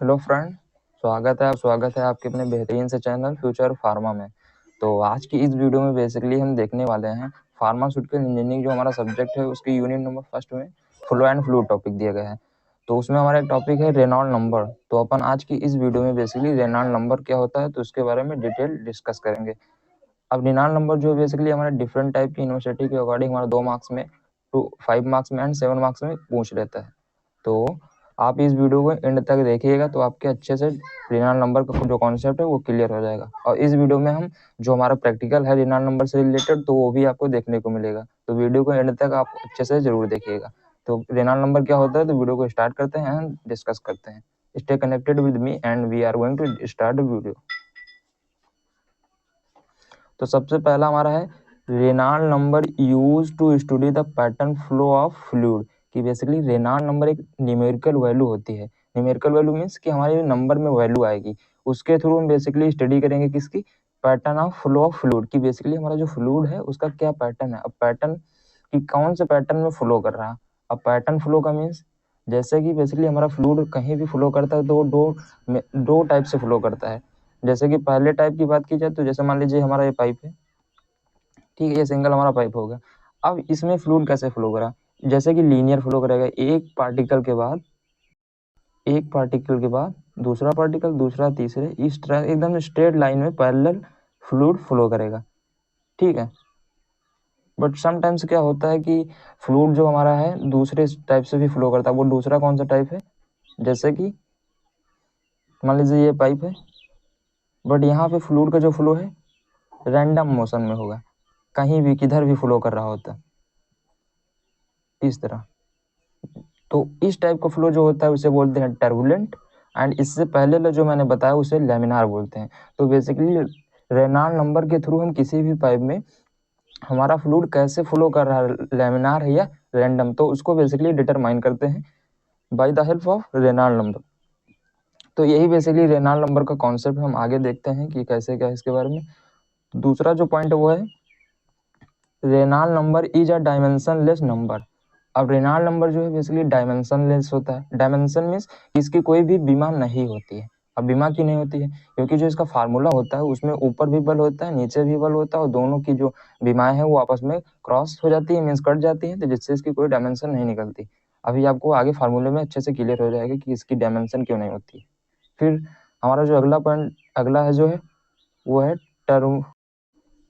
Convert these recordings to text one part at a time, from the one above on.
Hello friend, स्वागत है आपके अपने बेहतरीन से चैनल फ्यूचर फार्मा में। तो आज की इस वीडियो में बेसिकली हम देखने वाले हैं फार्मास्यूटिकल इंजीनियरिंग जो हमारा सब्जेक्ट है उसकी यूनिट नंबर फर्स्ट में फ्लो एंड फ्लूइड टॉपिक दिया गया है। तो उसमें हमारा एक टॉपिक है रेनॉल्ड नंबर। तो अपन आज की इस वीडियो में बेसिकली रेनॉल्ड नंबर क्या होता है तो उसके बारे में डिटेल डिस्कस करेंगे। अब रेनॉल्ड नंबर जो बेसिकली हमारे डिफरेंट टाइप की यूनिवर्सिटी के अकॉर्डिंग हमारा 2 मार्क्स में, 5 मार्क्स में एंड 7 मार्क्स में पूछ लेता है। तो आप इस वीडियो को एंड तक देखिएगा तो आपके अच्छे से रेनॉल्ड नंबर का जो कॉन्सेप्ट है वो क्लियर हो जाएगा। और इस वीडियो में हम जो हमारा प्रैक्टिकल है रेनॉल्ड नंबर से रिलेटेड तो वो भी आपको देखने को मिलेगा। तो वीडियो को एंड तक आप अच्छे से जरूर देखिएगा। तो रेनॉल्ड नंबर क्या होता है तो वीडियो को स्टार्ट करते हैं एंड डिस्कस करते हैं। Stay connected with me and we are going to start the video. तो सबसे पहला हमारा है Reynold number use to study the pattern flow of fluid. कि बेसिकली रेनॉल्ड नंबर एक न्यूमेरिकल वैल्यू होती है। न्यूमेरिकल वैल्यू मीन्स कि हमारे नंबर में वैल्यू आएगी, उसके थ्रू हम बेसिकली स्टडी करेंगे किसकी, pattern of flow of fluid. की बेसिकली हमारा जो फ्लूइड है उसका क्या पैटर्न है। अब पैटर्न कि कौन से पैटर्न में फ्लो कर रहा है। अब पैटर्न फ्लो का मीन्स जैसे कि बेसिकली हमारा फ्लूइड कहीं भी फ्लो करता है तो दो टाइप से फ्लो करता है। जैसे कि पहले टाइप की बात की जाए तो जैसे मान लीजिए हमारा ये पाइप है, ठीक है, ये सिंगल हमारा पाइप होगा। अब इसमें फ्लूइड कैसे फ्लो करा, जैसे कि लीनियर फ्लो करेगा, एक पार्टिकल के बाद दूसरा पार्टिकल, दूसरा तीसरे, इस तरह एकदम स्ट्रेट लाइन में पैरेलल फ्लूइड फ्लो करेगा, ठीक है। बट समटाइम्स क्या होता है कि फ्लूइड जो हमारा है दूसरे टाइप से भी फ्लो करता है। वो दूसरा कौन सा टाइप है, जैसे कि मान लीजिए ये पाइप है, बट यहाँ पे फ्लूइड का जो फ्लो है रैंडम मोशन में होगा, कहीं भी किधर भी फ्लो कर रहा होता है इस तरह। तो इस टाइप का फ्लो जो होता है उसे बोलते हैं टर्बुलेंट, एंड इससे पहले जो मैंने बताया उसे लैमिनार बोलते हैं। तो बेसिकली रेनॉल्ड नंबर के थ्रू हम किसी भी पाइप में हमारा फ्लूइड कैसे फ्लो कर रहा है, लैमिनार है या रैंडम, तो उसको बेसिकली डिटरमाइन करते हैं by the help of Reynold number. तो यही बेसिकली रेनॉल्ड नंबर का कॉन्सेप्ट हम आगे देखते हैं कि कैसे क्या है इसके बारे में। दूसरा जो पॉइंट है वो है Reynold number is a dimensionless number. अब रेनॉल्ड नंबर जो है बेसिकली डायमेंशनलेस होता है। डायमेंशन मीन्स इसकी कोई भी बीमा नहीं होती है। अब बीमा क्यों नहीं होती है, क्योंकि जो इसका फार्मूला होता है उसमें ऊपर भी बल होता है नीचे भी बल होता है, और दोनों की जो बीमाएं हैं वो आपस में क्रॉस हो जाती है, मीन्स कट जाती है, तो जिससे इसकी कोई डायमेंशन नहीं निकलती। अभी आपको आगे फार्मूले में अच्छे से क्लियर हो जाएगा कि इसकी डायमेंशन क्यों नहीं होती। फिर हमारा जो अगला पॉइंट अगला है जो है वो है टर्म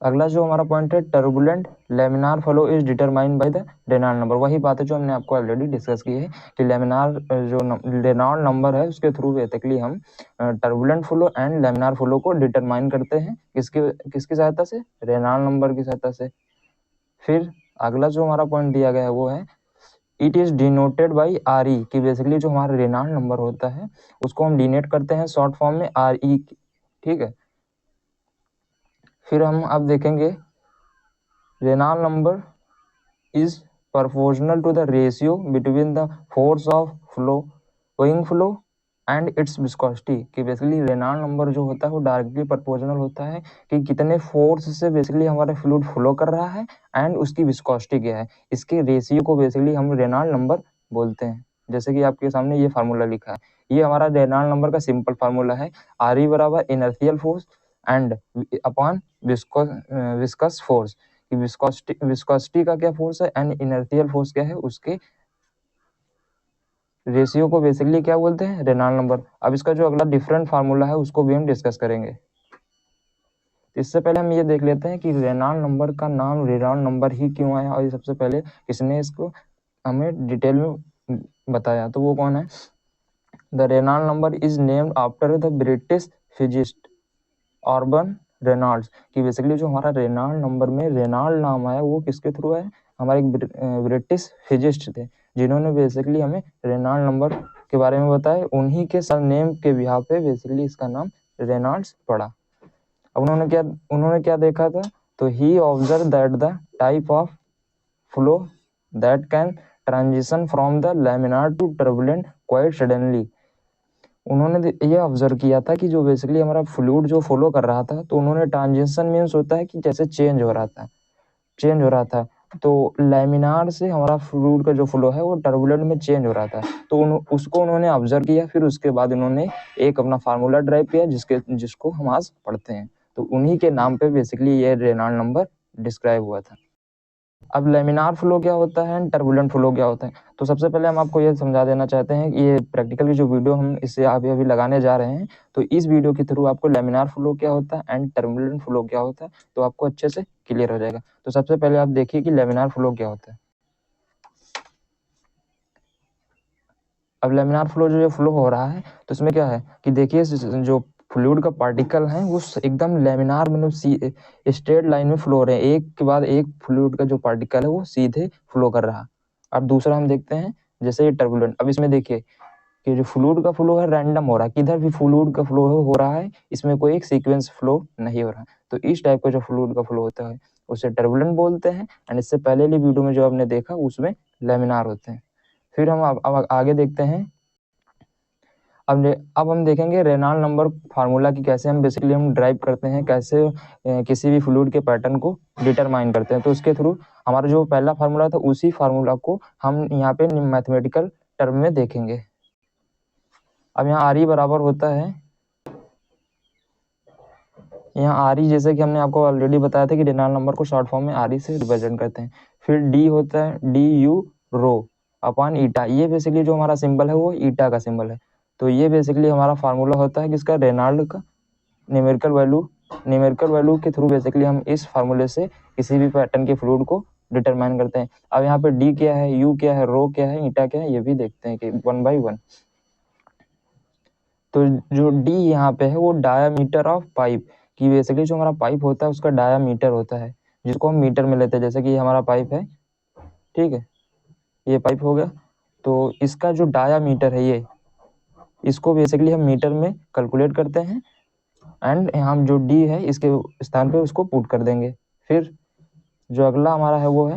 अगला जो हमारा पॉइंट है turbulent laminar flow is determined by the Reynold number. वही बात है जो हमने आपको ऑलरेडी डिस्कस की है कि लेमिनार जो रेनॉल्ड नंबर है उसके थ्रू बेसिकली हम turbulent flow and laminar flow को डिटरमाइन करते हैं किसकी किसकी सहायता से, रेनॉल्ड नंबर की सहायता से। फिर अगला जो हमारा पॉइंट दिया गया है वो है it is denoted by R E. कि बेसिकली जो हमारा रेनॉल्ड नंबर होता है उसको हम डिनोट करते हैं शॉर्ट फॉर्म में आर ई, ठीक है। फिर हम अब देखेंगे Reynold number is proportional to the ratio between the force of flowing flow and its viscosity। कि बेसिकली रेनॉल्ड नंबर जो होता है वो डायरेक्टली प्रोपोर्शनल होता है कि कितने फोर्स से बेसिकली हमारा फ्लूइड फ्लो कर रहा है एंड उसकी विस्कोसिटी क्या है। इसके रेशियो को बेसिकली हम रेनॉल्ड नंबर बोलते हैं। जैसे कि आपके सामने ये फार्मूला लिखा है, ये हमारा रेनॉल्ड नंबर का सिंपल फार्मूला है, आर ई बराबर inertial force and upon viscous force. कि विस्कोसिटी का क्या फोर्स है एंड इनर्शियल फोर्स क्या है, उसके रेशियो को बेसिकली क्या बोलते हैं, रेनॉल्ड नंबर। अब इसका जो अगला डिफरेंट फार्मूला है उसको भी हम डिस्कस करेंगे। इससे पहले हम ये देख लेते हैं कि रेनॉल्ड नंबर का नाम रेनॉल्ड नंबर ही क्यों आया, और ये सबसे पहले किसने इसको हमें डिटेल में बताया, तो वो कौन है। The Reynold number is named after the British physicist Osborne Reynolds. कि बेसिकली जो हमारा रेनॉल्ड नंबर में रेनॉल्ड नाम आया वो किसके थ्रू है, हमारे एक ब्रिटिश फिजिस्ट थे जिन्होंने बेसिकली हमें रेनॉल्ड नंबर के बारे में बताया। उन्हीं के सरनेम के बिहाफ पे बेसिकली इसका नाम रेनॉल्ड्स पड़ा। अब उन्होंने क्या देखा था, तो he observe that the type of flow that can transition from the laminar to turbulent quite suddenly. उन्होंने ये ऑब्जर्व किया था कि जो बेसिकली हमारा फ्लूइड जो फ्लो कर रहा था, तो उन्होंने ट्रांजिशन मीन्स होता है कि जैसे चेंज हो रहा था तो लैमिनार से हमारा फ्लूइड का जो फ्लो है वो टर्बुलेंट में चेंज हो रहा था, तो उसको उन्होंने ऑब्जर्व किया। फिर उसके बाद उन्होंने एक अपना फार्मूला ड्राइव किया जिसको हम आज पढ़ते हैं। तो उन्हीं के नाम पे बेसिकली ये रेनॉल्ड नंबर डिस्क्राइब हुआ था। अब लेमिनार फ्लो क्या होता है, टर्बुलेंट फ्लो क्या होता है, तो सबसे पहले हम आपको ये समझा देना चाहते हैं कि ये प्रैक्टिकल की जो वीडियो हम इससे अभी लगाने जा रहे हैं, तो इस वीडियो के थ्रू आपको लेमिनार फ्लो क्या होता है एंड टर्बुलेंट फ्लो क्या होता है तो आपको अच्छे से क्लियर हो जाएगा। तो सबसे पहले आप देखिए कि लेमिनार फ्लो क्या होता है। अब लेमिनार फ्लो जो फ्लो हो रहा है तो इसमें क्या है कि देखिए जो फ्लूइड का पार्टिकल है वो एकदम लेमिनार मतलब स्ट्रेट लाइन में फ्लो हो रहे हैं, एक के बाद एक फ्लूइड का जो पार्टिकल है वो सीधे फ्लो कर रहा है। अब दूसरा हम देखते हैं जैसे ये टर्बुलेंट। अब इसमें देखिए कि जो फ्लूइड का फ्लो है रैंडम हो रहा है, किधर भी फ्लूइड का फ्लो हो रहा है, इसमें कोई एक सीक्वेंस फ्लो नहीं हो रहा है। तो इस टाइप का जो फ्लूइड का फ्लो होता है उसे टर्बुलेंट बोलते हैं। एंड इससे पहले वाली वीडियो में जो आपने देखा उसमें लेमिनार होते हैं। फिर हम अब आगे देखते हैं। अब हम देखेंगे रेनॉल्ड नंबर फार्मूला की कैसे हम बेसिकली हम ड्राइव करते हैं, कैसे किसी भी फ्लूइड के पैटर्न को डिटरमाइन करते हैं। तो उसके थ्रू हमारा जो पहला फार्मूला था उसी फार्मूला को हम यहाँ पे मैथमेटिकल टर्म में देखेंगे। अब यहाँ आर ई बराबर होता है, यहाँ आर ई जैसे कि हमने आपको ऑलरेडी बताया था कि रेनॉल्ड नंबर को शॉर्ट फॉर्म में आर ई से रिप्रेजेंट करते हैं। फिर डी होता है डी यू रो अपॉन ईटा, ये बेसिकली जो हमारा सिंबल है वो ईटा का सिंबल है। तो ये बेसिकली हमारा फार्मूला होता है किसका, रेनॉल्ड का न्यूमेरिकल वैल्यू के थ्रू बेसिकली हम इस फार्मूले से किसी भी पैटर्न के फ्लूइड को डिटरमाइन करते हैं। अब यहाँ पे डी क्या है, यू क्या है, रो क्या है, ईटा क्या है, ये भी देखते हैं कि 1 by 1। तो जो डी यहाँ पे है वो डायामीटर ऑफ पाइप कि बेसिकली जो हमारा पाइप होता है उसका डायामीटर होता है जिसको हम मीटर में लेते हैं। जैसे कि ये हमारा पाइप है, ठीक है, ये पाइप हो गया, तो इसका जो डायामीटर है ये इसको बेसिकली हम मीटर में कैलकुलेट करते हैं एंड हम जो डी है इसके स्थान पे उसको पुट कर देंगे। फिर जो अगला हमारा है वो है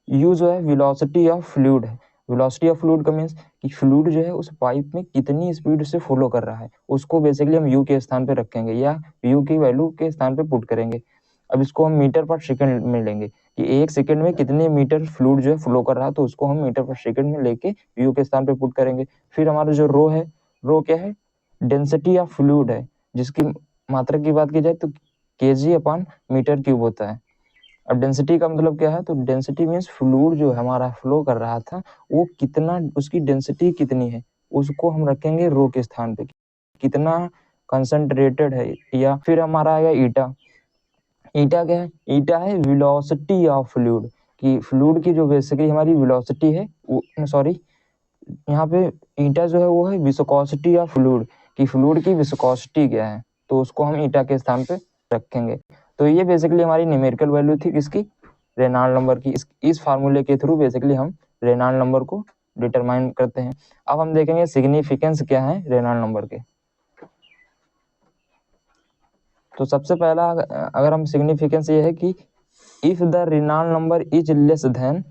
यू, जो है वेलोसिटी ऑफ फ्लूइड है। वेलोसिटी ऑफ फ्लूइड का मीन्स कि फ्लूइड जो है उस पाइप में कितनी स्पीड से फ्लो कर रहा है उसको बेसिकली हम यू के स्थान पे रखेंगे या यू की वैल्यू के स्थान पे पुट करेंगे। अब इसको हम मीटर पर सेकंड में लेंगे कि एक सेकंड में कितने मीटर फ्लूइड जो है फ्लो कर रहा है, तो उसको हम मीटर पर सेकंड में लेके यू के स्थान पे पुट करेंगे। फिर हमारा जो रो है, रो क्या है, डेंसिटी ऑफ फ्लूइड है, जिसकी मात्रा की बात की जाए तो केजी अपॉन मीटर क्यूब होता है। अब डेंसिटी का मतलब क्या है, तो डेंसिटी मीन्स फ्लूइड जो हमारा फ्लो कर रहा था वो कितना, उसकी डेंसिटी कितनी है उसको हम रखेंगे रो के स्थान पे, कितना कंसंट्रेटेड है। या फिर हमारा आएगा ईटा। ईटा क्या है, ईटा है वेलोसिटी ऑफ फ्लूइड कि फ्लूइड की जो बेसिकली हमारी वेलोसिटी है वो, सॉरी यहाँ पे ईटा जो है वो है विस्कोसिटी ऑफ फ्लूइड कि फ्लूइड की विस्कोसिटी क्या है, तो उसको हम ईटा के स्थान पे रखेंगे। तो ये बेसिकली हमारी न्यूमेरिकल वैल्यू थी किसकी, रेनॉल्ड नंबर की। इस फार्मूले के थ्रू बेसिकली हम रेनॉल्ड नंबर को डिटरमाइन करते हैं। अब हम देखेंगे सिग्निफिकेंस क्या है रेनॉल्ड नंबर के। तो सबसे पहला अगर हम सिग्निफिकेंस ये है कि if the Reynold number is less than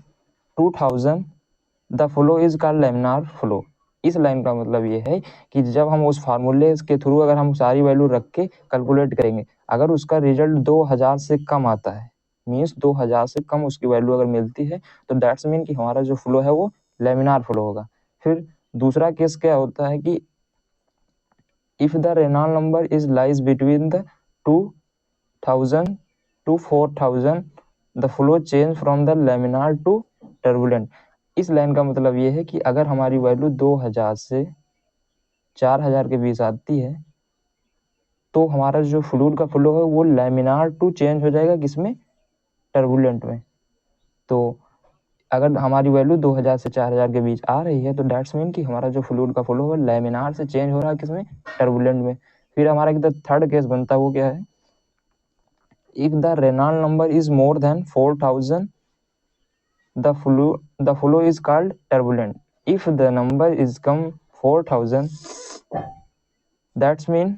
2000 the flow is called laminar flow. इस लाइन का मतलब ये है कि जब हम उस फार्मूले के थ्रू अगर हम सारी वैल्यू रख के कैलकुलेट करेंगे, अगर उसका रिजल्ट 2000 से कम आता है, मीन्स 2000 से कम उसकी वैल्यू अगर मिलती है, तो दैट्स मीन कि हमारा जो फ्लो है वो लैमिनार फ्लो होगा। फिर दूसरा केस क्या होता है कि if the Reynold number is lies between the 2000 to 4000 the flow change from the laminar to turbulent. इस लाइन का मतलब ये है कि अगर हमारी वैल्यू 2000 से 4000 के बीच आती है तो हमारा जो फ्लूइड का फ्लो है वो लैमिनार टू चेंज हो जाएगा किसमें, टर्बुलेंट में। तो अगर हमारी वैल्यू 2000 से 4000 के बीच आ रही है तो दैट्स मीन कि हमारा जो फ्लूइड का फ्लो है लैमिनार से चेंज हो रहा है किसमें, टर्बुलेंट में। फिर हमारा थर्ड केस बनता है वो क्या है, if the Reynold number is more than 4000 the flow is called turbulent. If the number is come 4000 that's mean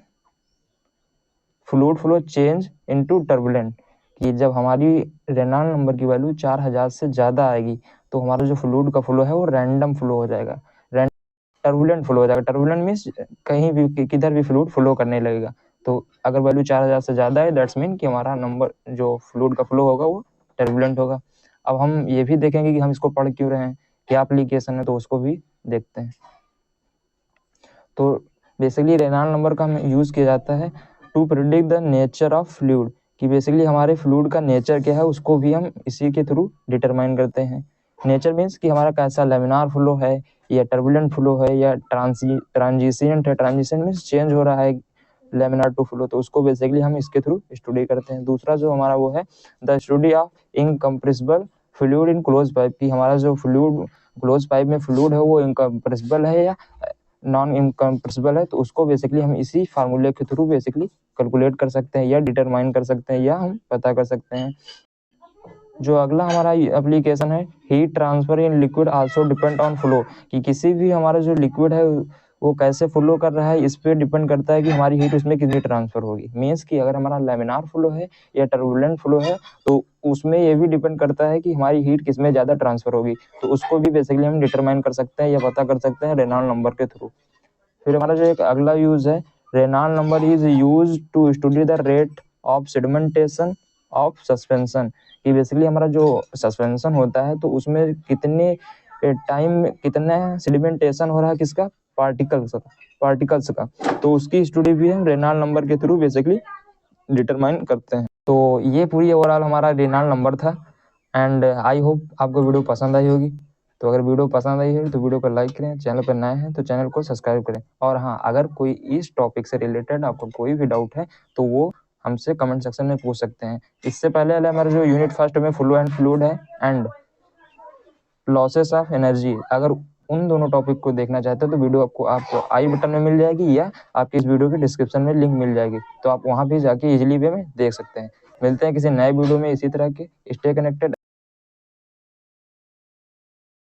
fluid flow change into turbulent कि जब हमारी रेनॉल्ड नंबर की वैल्यू 4000 से ज़्यादा आएगी तो हमारा जो फ्लूइड का फ्लो है वो रैंडम फ्लो हो जाएगा, टर्बुलेंट फ्लो हो जाएगा। टर्बुलेंट मीन्स कहीं भी किधर भी फ्लूइड फ्लो करने लगेगा। तो अगर वैल्यू 4000 से ज़्यादा है दैट्स मीन कि हमारा नंबर जो फ्लूइड का फ्लो होगा वो टर्बुलेंट होगा। अब हम ये भी देखेंगे कि हम इसको पढ़ क्यों रहे हैं, क्या एप्लीकेशन है, तो उसको भी देखते हैं। तो बेसिकली रेनॉल्ट नंबर का हम यूज़ किया जाता है to predict the nature of fluid, कि बेसिकली हमारे फ्लूइड का नेचर क्या है उसको भी हम इसी के थ्रू डिटरमाइन करते हैं। नेचर मीन्स कि हमारा कैसा लेमिनार फ्लो है या टर्बुलेंट फ्लो है या ट्रांजिशेंट है। ट्रांजिशन मीन्स चेंज हो रहा है लेमिनार टू फ्लो, तो उसको बेसिकली हम इसके थ्रू स्टडी करते हैं। दूसरा जो हमारा वो है the study of incompressible fluid in close pipe, कि हमारा जो फ्लूइड क्लोज पाइप में फ्लूइड है वो इनकम्प्रेसिबल है या नॉन इनकम्प्रेसिबल है, तो उसको बेसिकली हम इसी फार्मूले के थ्रू बेसिकली कैलकुलेट कर सकते हैं या डिटरमाइन कर सकते हैं या हम पता कर सकते हैं। जो अगला हमारा एप्लीकेशन है heat transfer in liquid also depend on flow, कि किसी भी हमारा जो लिक्विड है वो कैसे फ्लो कर रहा है इस पे डिपेंड करता है कि हमारी हीट उसमें कितनी ट्रांसफर होगी। मीन्स कि अगर हमारा लेमिनार फ्लो है या टर्बुलेंट फ्लो है तो उसमें ये भी डिपेंड करता है कि हमारी हीट किसमें ज़्यादा ट्रांसफर होगी, तो उसको भी बेसिकली हम डिटरमाइन कर सकते हैं या पता कर सकते हैं रेनॉल्ट नंबर के थ्रू। फिर हमारा जो एक अगला यूज है Reynold number is use to study the rate of sedimentation of suspension, कि बेसिकली हमारा जो सस्पेंशन होता है तो उसमें कितने टाइम में कितना सेडिमेंटेशन हो रहा है किसका, पार्टिकल्स का, तो उसकी स्टडी भी हम रेनॉल्ट नंबर के थ्रू बेसिकली डिटरमाइन करते हैं। तो ये पूरी ओवरऑल हमारा रेनॉल्ट नंबर था एंड आई होप आपको वीडियो पसंद आई होगी। तो अगर वीडियो पसंद आई है तो वीडियो को लाइक करें, चैनल पर नए हैं तो चैनल को सब्सक्राइब करें। और हाँ, अगर कोई इस टॉपिक से रिलेटेड आपको कोई भी डाउट है तो वो हमसे कमेंट सेक्शन में पूछ सकते हैं। इससे पहले वाला हमारा जो यूनिट फर्स्ट में फ्लो एंड फ्लूइड है एंड लॉसेस ऑफ एनर्जी, अगर उन दोनों टॉपिक को देखना चाहते हो तो वीडियो आपको आई बटन में मिल जाएगी या आपकी इस वीडियो के डिस्क्रिप्शन में लिंक मिल जाएगी, तो आप वहाँ भी जाके इजीली वे में देख सकते हैं। मिलते हैं किसी नए वीडियो में इसी तरह के। Stay connected.